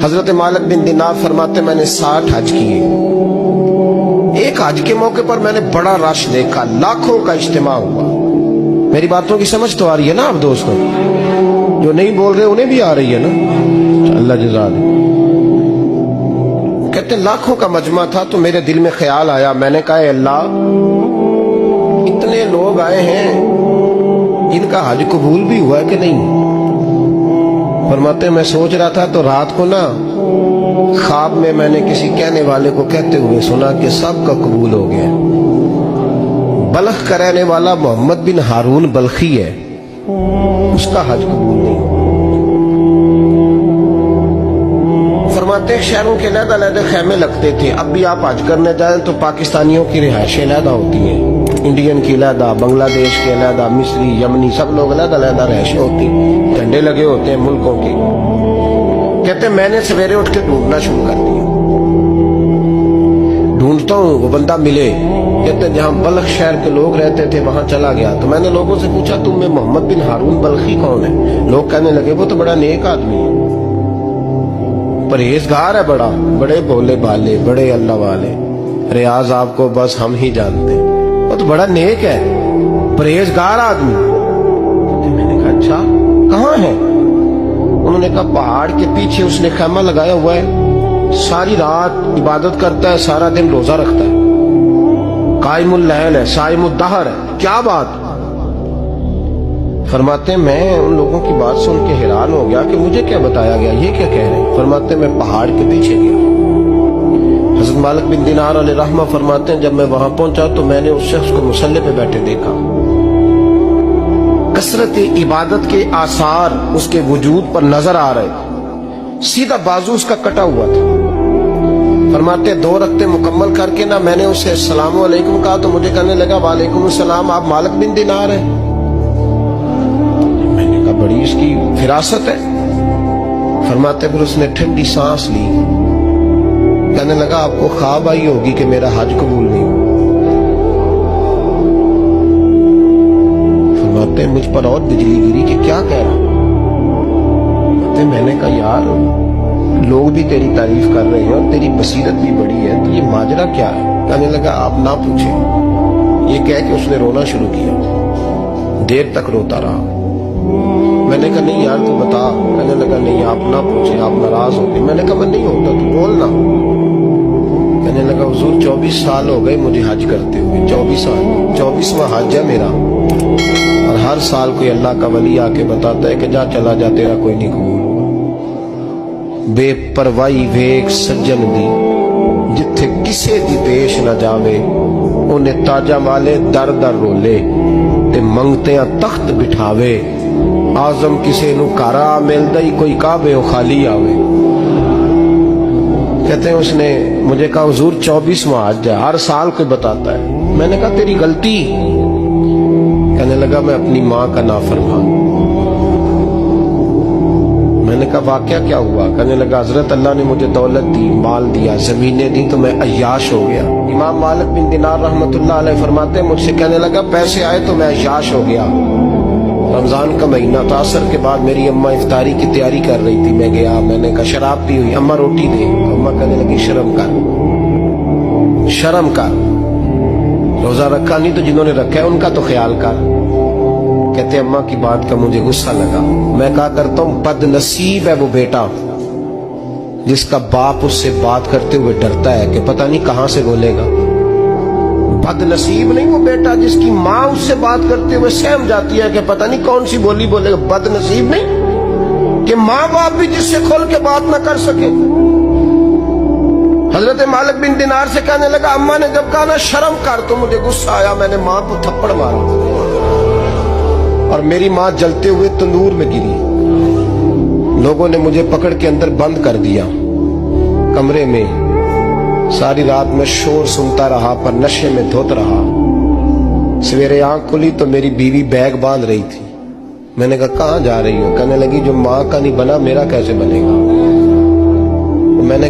حضرت مالک بن دینار فرماتے मैंने 60 हज किए। एक हज के मौके पर मैंने बड़ा रश देखा, लाखों का इज्तिमा हुआ। मेरी बातों की समझ तो आ रही है ना आप दोस्तों? जो नहीं बोल रहे उन्हें भी आ रही है ना? अल्लाह जज़ा दे। कहते लाखों का मजमा था तो मेरे दिल में ख्याल आया, मैंने कहा अल्लाह इतने लोग आए हैं, इनका हज कबूल भी हुआ है कि नहीं? फरमाते मैं सोच रहा था तो रात को ना ख्वाब में मैंने किसी कहने वाले को कहते हुए सुना कि सबका कबूल हो गया। बल्ख का रहने वाला मोहम्मद बिन हारून बल्खी है, उसका हज कबूल नहीं। फरमाते शहरों के अलग-अलग खैमे लगते थे। अब भी आप हज करने जाएं तो पाकिस्तानियों की रिहाइशें अलग होती हैं, इंडियन की अलग, बांग्लादेश के अलग, मिस्री, यमनी, सब लोग अलग-अलग रिहाइशें होती, झंडे लगे होते हैं मुल्कों के। कहते मैंने सवेरे उठ के ढूंढना शुरू कर दिया, ढूंढता हूँ वो बंदा मिले। कहते जहाँ बल्ख शहर के लोग रहते थे वहां चला गया तो मैंने लोगों से पूछा तुम में मोहम्मद बिन हारून बल्खी कौन है? लोग कहने लगे वो तो बड़ा नेक आदमी है, परहेजगार है, बड़े भोले भाले, बड़े अल्लाह वाले, रियाज आपको बस हम ही जानते हैं, वो तो बड़ा नेक है, परहेजगार आदमी। मैंने कहा अच्छा कहाँ है? उन्होंने कहा पहाड़ के पीछे उसने खैमा लगाया हुआ है, सारी रात इबादत करता है, सारा दिन रोजा रखता है, कायमुल लैल है, साइमुद दहर है। क्या बात? फरमाते मैं उन लोगों की बात सुन के हैरान हो गया कि मुझे क्या बताया गया, ये क्या कह रहे हैं? फरमाते मैं पहाड़ के पीछे गया। हज़रत मालिक बिन दीनार अलैहि रहमा फरमाते हैं जब मैं वहां पहुंचा तो मैंने उस शख्स को मुसल्ले पे बैठे देखा, कसरत इबादत के आसार उसके वजूद पर नजर आ रहे, सीधा बाजू उसका कटा हुआ था। फरमाते 2 रक्ते मुकम्मल करके ना मैंने उसे अस्सलामु अलैकुम कहा तो मुझे कहने लगा वालेकुम अस्सलाम, आप मालिक बिन दीनार हैं? मैंने कहा बड़ी इसकी फिरासत है। फरमाते फिर उसने ठंडी सांस ली, कहने लगा आपको ख्वाब आई होगी कि मेरा हज कबूल नहीं हुआ। फरमाते मुझ पर और बिजली गिरी कि क्या कह रहा? मैंने कहा यार लोग भी तेरी तारीफ कर रहे हैं और तेरी बसीरत भी बड़ी है, तो ये माजरा क्या है? कहने लगा आप ना पूछे। ये कह के उसने रोना शुरू किया, देर तक रोता रहा। मैंने कहा नहीं यार तू बता। कहने लगा नहीं आप ना पूछे, आप नाराज हो गए। मैंने कहा मैं नहीं होता, तू बोलना। कहने लगा हुजूर 24 साल हो गए मुझे हज करते हुए, 24 साल, 24वां हज है मेरा, और हर साल कोई अल्लाह का वली आके बताता है कि जा चला जा तेरा कोई नहीं कबूल होगा। बेपरवाही वेख सज्जन दी, जिथे किसे दी पेश न जावे, उन्हें ताजा माले दर दर रोले, ते मंगतियां तख्त बिठावे, आजम किसे नु कारा मिलदा ही कोई काबे ओ खाली आवे। कहते हैं उसने मुझे कहा हुजूर 24वां हज है, हर साल कोई बताता है। मैंने कहा तेरी गलती। कहने लगा मैं अपनी माँ का नाफरमान। मैंने कहा वाकया क्या हुआ? कहने लगा हजरत अल्लाह ने मुझे दौलत दी, माल दिया, जमीनें दी तो मैं अय्याश हो गया। इमाम मालिक बिन दीनार रहमतुल्लाह अलैह फरमाते हैं मुझसे कहने लगा पैसे आए तो मैं अय्याश हो गया। रमजान का महीना था, असर के बाद मेरी अम्मा इफ्तारी की तैयारी कर रही थी, मैं गया, मैंने कहा शराब पी हुई, अम्मा रोटी दे। अम्मा कहने लगी शर्म कर, शर्म कर, रोजा रखा नहीं तो जिन्होंने रखा है उनका तो ख्याल कर। कहते अम्मा की बात का मुझे गुस्सा लगा। मैं कहा करता हूं बदनसीब है वो बेटा जिसका बाप उससे बात करते हुए डरता है कि पता नहीं कहां से बोलेगा। बदनसीब नहीं वो बेटा जिसकी माँ उससे बात करते हुए सहम जाती है कि पता नहीं कौन सी बोली बोलेगा। बदनसीब नहीं कि माँ बाप भी जिससे खोल के बात ना कर सके। हजरत मालिक बिन दीनार से कहने लगा अम्मा ने जब कहा ना शर्म कर तो मुझे गुस्सा आया, मैंने माँ को थप्पड़ मारा और मेरी माँ जलते हुए तंदूर में गिरी। लोगों ने मुझे पकड़ के अंदर बंद कर दिया कमरे में। सारी रात में शोर सुनता रहा पर नशे में धुत रहा। सवेरे आंख खुली तो मेरी बीवी बैग बांध रही थी। मैंने कहा कहाँ जा रही हो? कहने लगी जो माँ का नहीं बना मेरा कैसे बनेगा। मैंने